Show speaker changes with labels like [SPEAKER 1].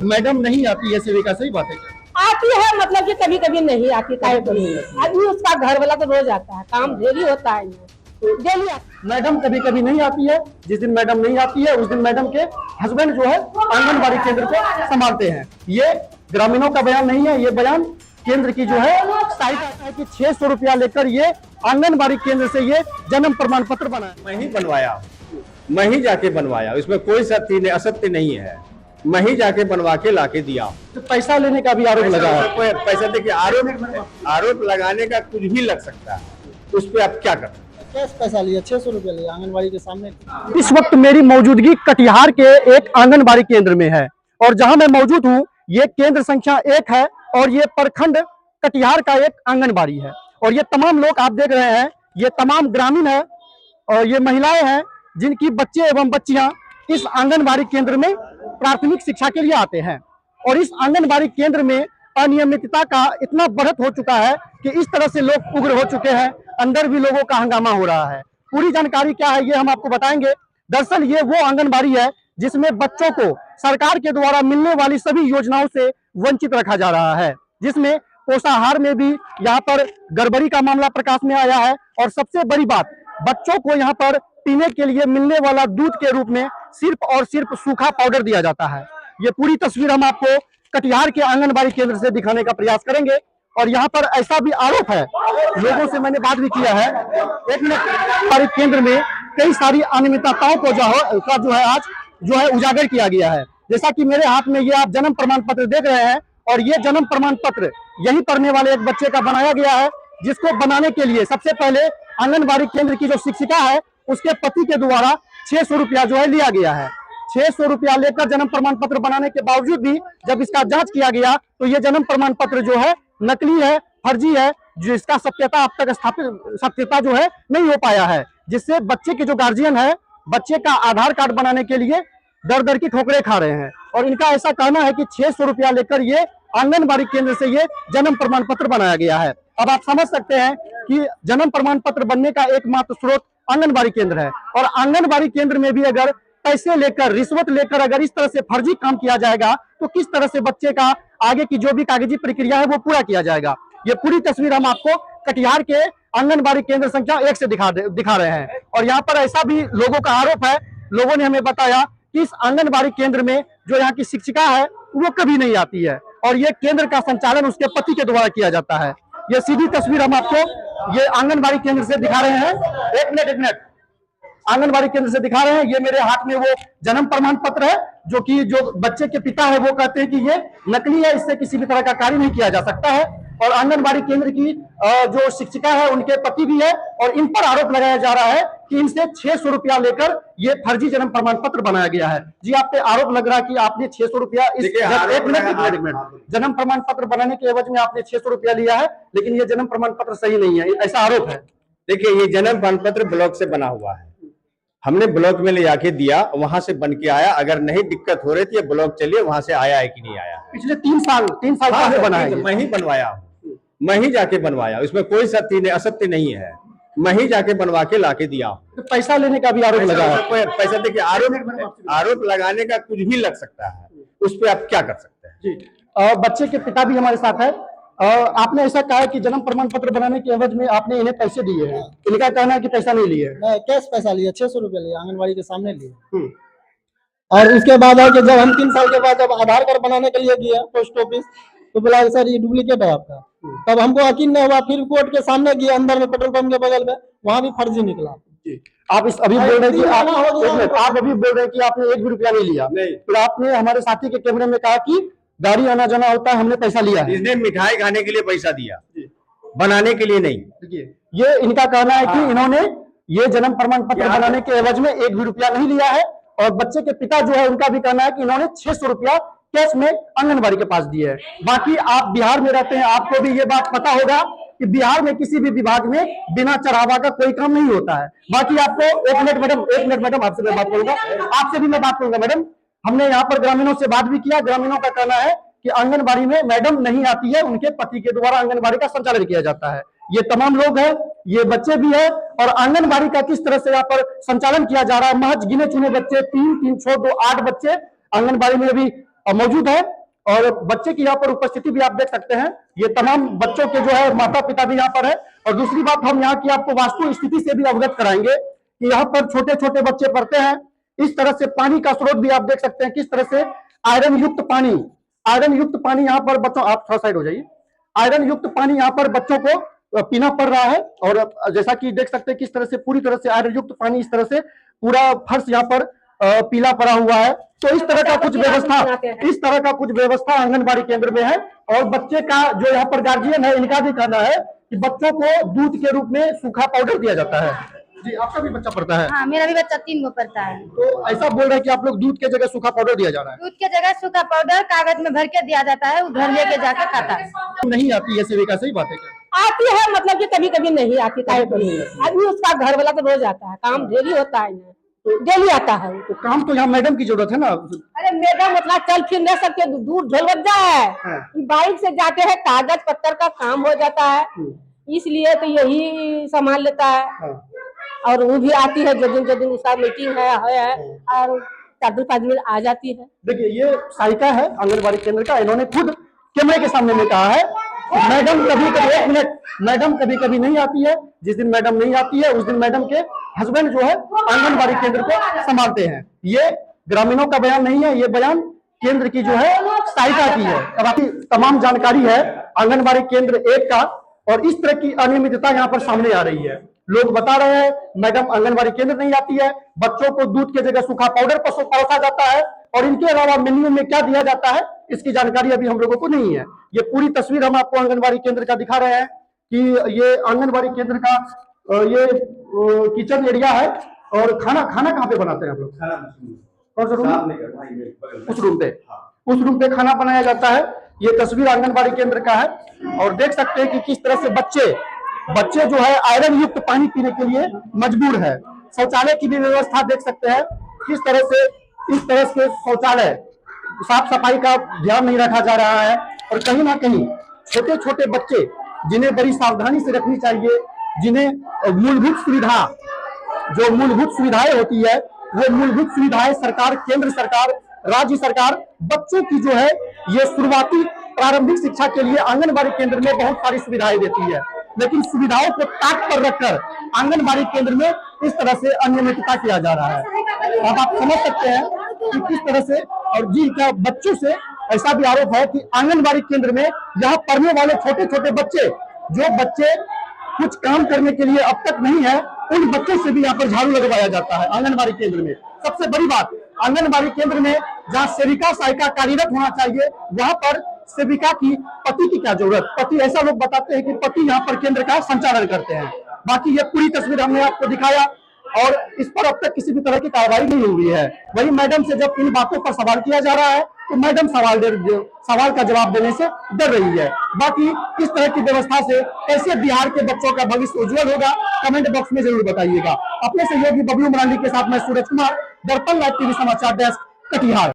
[SPEAKER 1] Madam नहीं आती है सेविका, सही बात है?
[SPEAKER 2] आती है, मतलब कि कभी कभी नहीं आती, काहे को नहीं आदमी, उसका घर वाला तो रोज आता है, काम डेली होता है, डेली आता।
[SPEAKER 1] मैडम कभी कभी नहीं आती है, जिस दिन मैडम नहीं आती है उस दिन मैडम के हस्बैंड जो है आंगनबाड़ी केंद्र को संभालते हैं। ये ग्रामीणों का बयान नहीं है, ये बयान केंद्र की जो है साइट आता है कि 600 रुपया लेकर ये आंगनबाड़ी केंद्र से ये जन्म प्रमाण पत्र बनाया।
[SPEAKER 3] मैं ही बनवाया, मैं ही जाके बनवाया, इसमें कोई सत्य असत्य नहीं है, मैं ही जाके बनवा के लाके दिया।
[SPEAKER 1] तो पैसा लेने का भी आरोप लगा है।
[SPEAKER 3] कोई पैसा देखिए, आरोप लगाने का कुछ भी लग सकता है, उस पर आप क्या करते हैं?
[SPEAKER 4] कैश पैसा लिया, 600 रुपया लिया आंगनबाड़ी के सामने।
[SPEAKER 1] इस वक्त मेरी मौजूदगी कटिहार के एक आंगनबाड़ी केंद्र में है और जहां मैं मौजूद हूं ये केंद्र संख्या 1 है और ये प्रखंड कटिहार का एक आंगनबाड़ी है। और ये तमाम लोग आप देख रहे हैं, ये तमाम ग्रामीण है और ये महिलाएं हैं जिनकी बच्चे एवं बच्चियां इस आंगनबाड़ी केंद्र में प्राथमिक शिक्षा के लिए आते हैं। और इस आंगनबाड़ी केंद्र में अनियमितता का इतना बढ़त हो चुका है कि इस तरह से लोग उग्र हो चुके हैं, अंदर भी लोगों का हंगामा हो रहा है। पूरी जानकारी क्या है ये हम आपको बताएंगे। दरअसल ये वो आंगनबाड़ी है जिसमें बच्चों को सरकार के द्वारा मिलने वाली सभी योजनाओं से वंचित रखा जा रहा है, जिसमें पोषाहार में भी यहाँ पर गड़बड़ी का मामला प्रकाश में आया है। और सबसे बड़ी बात, बच्चों को यहाँ पर पीने के लिए मिलने वाला दूध के रूप में सिर्फ और सिर्फ सूखा पाउडर दिया जाता है। ये पूरी तस्वीर हम आपको कटिहार के आंगनबाड़ी केंद्र से दिखाने का प्रयास करेंगे। और यहाँ पर ऐसा भी आरोप है, लोगों से मैंने बात भी किया है, एक आंगनबाड़ी केंद्र में कई सारी अनियमितताओं को जो है आज जो है उजागर किया गया है। जैसा कि मेरे हाथ में ये आप जन्म प्रमाण पत्र देख रहे हैं और ये जन्म प्रमाण पत्र यही पढ़ने वाले एक बच्चे का बनाया गया है, जिसको बनाने के लिए सबसे पहले आंगनबाड़ी केंद्र की जो शिक्षिका है उसके पति के द्वारा 600 रुपया जो है लिया गया है। 600 रुपया लेकर जन्म प्रमाण पत्र बनाने के बावजूद भी जब इसका जांच किया गया तो ये जन्म प्रमाण पत्र जो है नकली है, फर्जी है, जिसका सत्यता अब तक सत्यता जो है नहीं हो पाया है, जिससे बच्चे के जो गार्जियन है बच्चे का आधार कार्ड बनाने के लिए दर दर की ठोकरें खा रहे हैं। और इनका ऐसा कहना है कि 600 रुपया लेकर ये आंगनबाड़ी केंद्र से ये जन्म प्रमाण पत्र बनाया गया है। अब आप समझ सकते हैं कि जन्म प्रमाण पत्र बनने का एकमात्र स्रोत आंगनबाड़ी केंद्र है और आंगनबाड़ी केंद्र में भी अगर पैसे लेकर, रिश्वत लेकर अगर इस तरह से फर्जी काम किया जाएगा तो किस तरह से बच्चे का आगे की जो भी कागजी प्रक्रिया है वो पूरा किया जाएगा। ये पूरी तस्वीर हम आपको कटिहार के आंगनबाड़ी केंद्र संख्या 1 से दिखा रहे हैं। और यहाँ पर ऐसा भी लोगों का आरोप है, लोगों ने हमें बताया कि इस आंगनबाड़ी केंद्र में जो यहाँ की शिक्षिका है वो कभी नहीं आती है और ये केंद्र का संचालन उसके पति के द्वारा किया जाता है। ये सीधी तस्वीर हम आपको ये आंगनबाड़ी केंद्र से दिखा रहे हैं। एक मिनट आंगनबाड़ी केंद्र से दिखा रहे हैं। ये मेरे हाथ में वो जन्म प्रमाण पत्र है जो कि जो बच्चे के पिता है वो कहते हैं कि ये नकली है, इससे किसी भी तरह का कार्य नहीं किया जा सकता है। और आंगनबाड़ी केंद्र की जो शिक्षिका है उनके पति भी है और इन पर आरोप लगाया जा रहा है कि इनसे 600 रुपया लेकर ये फर्जी जन्म प्रमाण पत्र बनाया गया है। जी, आप पे आरोप लग रहा है कि आपने 600 रुपया एक मिनट जन्म प्रमाण पत्र बनाने के एवज में आपने 600 रुपया लिया है, लेकिन ये जन्म प्रमाण पत्र सही नहीं है, ऐसा आरोप है।
[SPEAKER 3] देखिए, ये जन्म प्रमाण पत्र ब्लॉक से बना हुआ है, हमने ब्लॉक में ले जाके दिया, वहां से बन के आया। अगर नहीं दिक्कत हो रही थी ब्लॉक चलिए, वहां से आया है कि नहीं आया।
[SPEAKER 1] पिछले 3 साल पहले बना है।
[SPEAKER 3] मैं ही बनवाया, मैं ही जाके बनवाया, इसमें कोई सत्य असत्य नहीं है, मैं ही जाके बनवा के लाके दिया।
[SPEAKER 1] तो पैसा लेने का भी आरोप लगा है।
[SPEAKER 3] कोई पैसा देखिए, आरोप लगाने का कुछ भी लग सकता है, उस पर आप क्या कर सकते हैं?
[SPEAKER 1] जी, बच्चे के पिता भी हमारे साथ है। आपने ऐसा कहा कि जन्म प्रमाण पत्र बनाने के एवज में आपने इन्हें पैसे दिए हैं, इनका कहना है कि पैसा नहीं लिए।
[SPEAKER 4] कैश पैसा लिया, 600 रुपया लिया आंगनबाड़ी के सामने लिया। और उसके बाद है कि जब हम 3 साल के बाद जब आधार कार्ड बनाने के लिए गया पोस्ट ऑफिस तो बोला सर ये डुप्लीकेट है आपका। तब हमको यकीन नहीं हुआ, फिर कोर्ट के सामने गया अंदर में पेट्रोल पंप के बगल में, वहां भी फर्जी निकला।
[SPEAKER 1] आप अभी बोल रहे हैं कि आप अभी बोल रहे हैं कि आपने 1 भी रुपया नहीं लिया, फिर आपने हमारे साथी के कैमरे में कहा कि गाड़ी आना जाना होता है, हमने पैसा लिया है।
[SPEAKER 3] इसने मिठाई खाने के लिए पैसा दिया, बनाने के लिए नहीं।
[SPEAKER 1] देखिए, ये इनका कहना है कि इन्होंने ये जन्म प्रमाण पत्र बनाने के एवज में 1 भी रुपया नहीं लिया है। और बच्चे के पिता जो है उनका भी कहना है कि इन्होंने 600 रुपया कैश में आंगनबाड़ी के पास दिए है। बाकी आप बिहार में रहते हैं, आपको भी ये बात पता होगा कि बिहार में किसी भी विभाग में बिना चढ़ावा का कोई काम नहीं होता है। बाकी आपको एक मिनट मैडम आपसे मैं बात करूंगा, आपसे भी मैं बात करूंगा मैडम। हमने यहाँ पर ग्रामीणों से बात भी किया, ग्रामीणों का कहना है कि आंगनबाड़ी में मैडम नहीं आती है, उनके पति के द्वारा आंगनबाड़ी का संचालन किया जाता है। ये तमाम लोग हैं, ये बच्चे भी हैं और आंगनबाड़ी का किस तरह से यहाँ पर संचालन किया जा रहा है। महज गिने चुने बच्चे 3, 3, 6, 2, 8 बच्चे आंगनबाड़ी में अभी मौजूद है और बच्चे की यहाँ पर उपस्थिति भी आप देख सकते हैं। ये तमाम बच्चों के जो है माता पिता भी यहाँ पर है। और दूसरी बात, हम यहाँ की आपको वास्तु स्थिति से भी अवगत कराएंगे कि यहाँ पर छोटे छोटे बच्चे पढ़ते हैं। इस तरह से पानी का स्रोत भी आप देख सकते हैं, किस तरह से आयरन युक्त पानी यहाँ पर बच्चों, आप थोड़ा साइड हो जाइए, आयरन युक्त पानी यहाँ पर बच्चों को पीना पड़ रहा है। और जैसा कि देख सकते हैं किस तरह से पूरी तरह से आयरन युक्त पानी, इस तरह से पूरा फर्श यहाँ पर पीला पड़ा हुआ है। तो इस तरह का कुछ व्यवस्था आंगनबाड़ी केंद्र में है। और बच्चे का जो यहाँ पर गार्जियन है, इनका भी कहना है कि बच्चों को दूध के रूप में सूखा पाउडर दिया जाता है। जी, आपका भी बच्चा पढ़ता है?
[SPEAKER 5] हाँ, मेरा भी बच्चा 3 गो पढ़ता है।
[SPEAKER 1] तो ऐसा बोल रहे हैं कि आप लोग दूध के जगह सूखा पाउडर दिया जा रहा है?
[SPEAKER 5] दूध के जगह सूखा पाउडर कागज में भर के दिया जाता है, वो घर लेके जाके खाता है।
[SPEAKER 1] नहीं आती है सेविका, सही बात है क्या?
[SPEAKER 2] आती है, मतलब कि कभी कभी नहीं आती, काहे को नहीं आदमी उसका घर वाला तो रोज आता है, काम डेली होता है, डेली आता है।
[SPEAKER 1] तो काम तो यहाँ मैडम की जरूरत है ना।
[SPEAKER 2] अरे मैडम उतना चल फिर नहीं सकते, दूर ढोलवज्जा है, बाइक से जाते हैं, कागज पत्तर का काम हो जाता है, इसलिए तो यही संभाल लेता है। और वो भी आती है, जो दिन उसका मीटिंग है और 4-5 दिन आ जाती है।
[SPEAKER 1] देखिए, ये सहायिका है आंगनबाड़ी केंद्र का, इन्होंने खुद कैमरे के सामने में कहा है मैडम कभी कभी, 1 मिनट, मैडम कभी कभी नहीं आती है। जिस दिन मैडम नहीं आती है उस दिन मैडम के हस्बैंड जो है आंगनबाड़ी केंद्र को संभालते हैं। ये ग्रामीणों का बयान नहीं है, ये बयान केंद्र की जो है सहायिका की है। बाकी तमाम जानकारी है आंगनबाड़ी केंद्र 1 का। और इस तरह की अनियमितता यहाँ पर सामने आ रही है। लोग बता रहे हैं मैडम आंगनबाड़ी केंद्र नहीं आती है, बच्चों को दूध की जगह सूखा पाउडर परोसा जाता है, और इनके अलावा मेन्यू में क्या दिया जाता है इसकी जानकारी अभी हम लोगों को नहीं है। ये पूरी तस्वीर हम आपको आंगनबाड़ी केंद्र का दिखा रहे हैं कि ये आंगनबाड़ी केंद्र का ये किचन एरिया है। और खाना कहाँ पे बनाते हैं आप लोग? कौन सा रूम? उस रूम पे खाना बनाया जाता है। ये तस्वीर आंगनबाड़ी केंद्र का है। और देख सकते हैं कि किस तरह से बच्चे जो है आयरन युक्त पानी पीने के लिए मजबूर है। शौचालय की भी व्यवस्था देख सकते हैं किस तरह से, इस तरह से शौचालय, साफ सफाई का ध्यान नहीं रखा जा रहा है। और कहीं ना कहीं छोटे छोटे बच्चे जिन्हें बड़ी सावधानी से रखनी चाहिए, जिन्हें मूलभूत सुविधाएं होती है, वो मूलभूत सुविधाएं सरकार, केंद्र सरकार, राज्य सरकार बच्चों की जो है ये शुरुआती प्रारंभिक शिक्षा के लिए आंगनबाड़ी केंद्र में बहुत सारी सुविधाएं देती है। लेकिन सुविधाओं को ताक पर रखकर आंगनबाड़ी केंद्र में इस तरह से अनियमितता किया जा रहा है। अब आप समझ सकते हैं कि किस तरह से। और जी का बच्चों से ऐसा भी आरोप है कि आंगनबाड़ी केंद्र में यहाँ पढ़ने वाले छोटे छोटे बच्चे, जो बच्चे कुछ काम करने के लिए अब तक नहीं है, उन बच्चों से भी यहाँ पर झाड़ू लगवाया जाता है आंगनबाड़ी केंद्र में। सबसे बड़ी बात, आंगनबाड़ी केंद्र में जहाँ सेविका सहायिका कार्यरत होना चाहिए, वहां पर सेविका की पति की क्या जरूरत? पति, ऐसा लोग बताते हैं कि पति यहाँ पर केंद्र का संचालन करते हैं। बाकी ये पूरी तस्वीर हमने आपको दिखाया और इस पर अब तक किसी भी तरह की कार्रवाई नहीं हुई है। वही मैडम से जब इन बातों पर सवाल किया जा रहा है तो मैडम सवाल का जवाब देने से डर रही है। बाकी इस तरह की व्यवस्था से कैसे बिहार के बच्चों का भविष्य उज्जवल होगा, कमेंट बॉक्स में जरूर बताइएगा। अपने सहयोगी बबलू मरांडी के साथ मैं सूरज कुमार, दर्पण लाइव टीवी समाचार डेस्क, कटिहार।